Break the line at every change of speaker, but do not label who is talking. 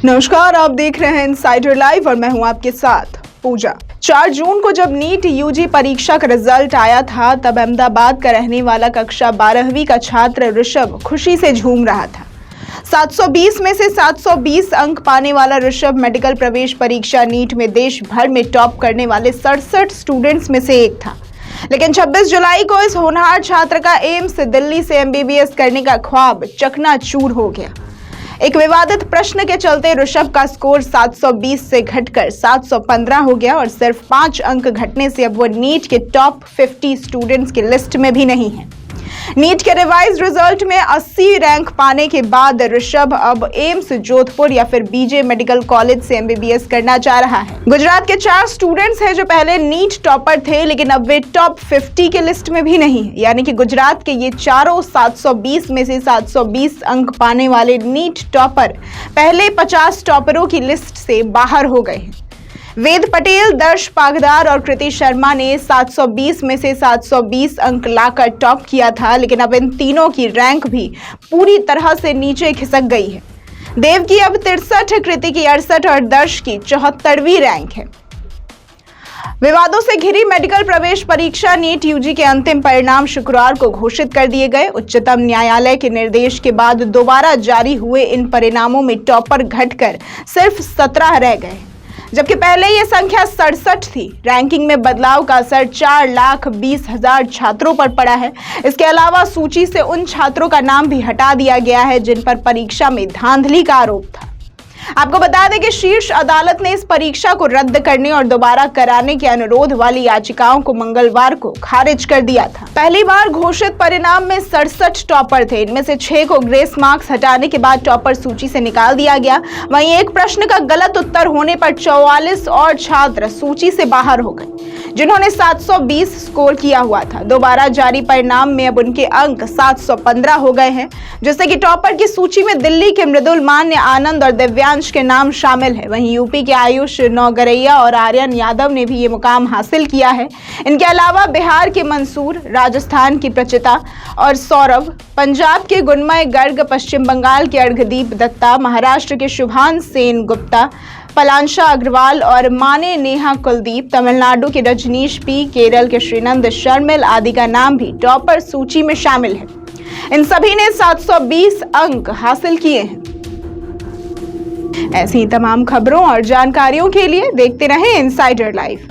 नमस्कार, आप देख रहे हैं इनसाइडर लाइव और मैं हूं आपके साथ पूजा। 4 जून को जब नीट यूजी परीक्षा का रिजल्ट आया था तब अहमदाबाद का रहने वाला कक्षा 12वीं का छात्र ऋषभ खुशी से झूम रहा था। 720 में से 720 अंक पाने वाला ऋषभ मेडिकल प्रवेश परीक्षा नीट में देश भर में टॉप करने वाले 67 स्टूडेंट्स में से एक था। लेकिन 26 जुलाई को इस होनहार छात्र का एम्स दिल्ली से MBBS करने का ख्वाब चकनाचूर हो गया। एक विवादित प्रश्न के चलते ऋषभ का स्कोर 720 से घटकर 715 हो गया और सिर्फ 5 अंक घटने से अब वो नीट के टॉप 50 स्टूडेंट्स की लिस्ट में भी नहीं है। नीट के रिवाइज रिजल्ट में 80 रैंक पाने के बाद ऋषभ अब एम्स जोधपुर या फिर BJ मेडिकल कॉलेज से MBBS करना चाह रहा है। गुजरात के 4 स्टूडेंट्स हैं जो पहले नीट टॉपर थे, लेकिन अब वे टॉप 50 के लिस्ट में भी नहीं है। यानी कि गुजरात के ये चारों 720 में से 720 अंक पाने वाले नीट टॉपर पहले 50 टॉपरों की लिस्ट से बाहर हो गए हैं। वेद पटेल, दर्श पागदार और कृति शर्मा ने 720 में से 720 अंक लाकर टॉप किया था, लेकिन अब इन तीनों की रैंक भी पूरी तरह से नीचे खिसक गई है। देव की अब 63, कृति की 68 और दर्श की 74वीं रैंक है। विवादों से घिरी मेडिकल प्रवेश परीक्षा नीट यूजी के अंतिम परिणाम शुक्रवार को घोषित कर दिए गए। उच्चतम न्यायालय के निर्देश के बाद दोबारा जारी हुए इन परिणामों में टॉपर घटकर सिर्फ 17 रह गए, जबकि पहले ये संख्या 67 थी। रैंकिंग में बदलाव का असर 4,20,000 छात्रों पर पड़ा है। इसके अलावा सूची से उन छात्रों का नाम भी हटा दिया गया है जिन पर परीक्षा में धांधली का आरोप था। आपको बता दें कि शीर्ष अदालत ने इस परीक्षा को रद्द करने और दोबारा कराने के अनुरोध वाली याचिकाओं को मंगलवार को खारिज कर दिया था। पहली बार घोषित परिणाम में 67 टॉपर थे। इनमें से 6 को ग्रेस मार्क्स हटाने के बाद टॉपर सूची से निकाल दिया गया। वहीं एक प्रश्न का गलत उत्तर होने पर 44 और छात्र सूची से बाहर हो गए जिन्होंने 720 स्कोर किया हुआ था। दोबारा जारी परिणाम में अब उनके अंक 715 हो गए हैं, जिससे कि टॉपर की सूची में दिल्ली के मृदुल मान्य, आनंद और दिव्यांश के नाम शामिल है। वहीं यूपी के आयुष नौगरैया और आर्यन यादव ने भी ये मुकाम हासिल किया है। इनके अलावा बिहार के मंसूर, राजस्थान की प्रचिता और सौरभ, पंजाब के गुणमय गर्ग, पश्चिम बंगाल के अर्घदीप दत्ता, महाराष्ट्र के शुभान सेन गुप्ता, पलांशा अग्रवाल और माने नेहा कुलदीप, तमिलनाडु के रजनीश P, केरल के श्रीनंद शर्मिल आदि का नाम भी टॉपर सूची में शामिल है। इन सभी ने 720 अंक हासिल किए हैं। ऐसी तमाम खबरों और जानकारियों के लिए देखते रहें इनसाइडर लाइव।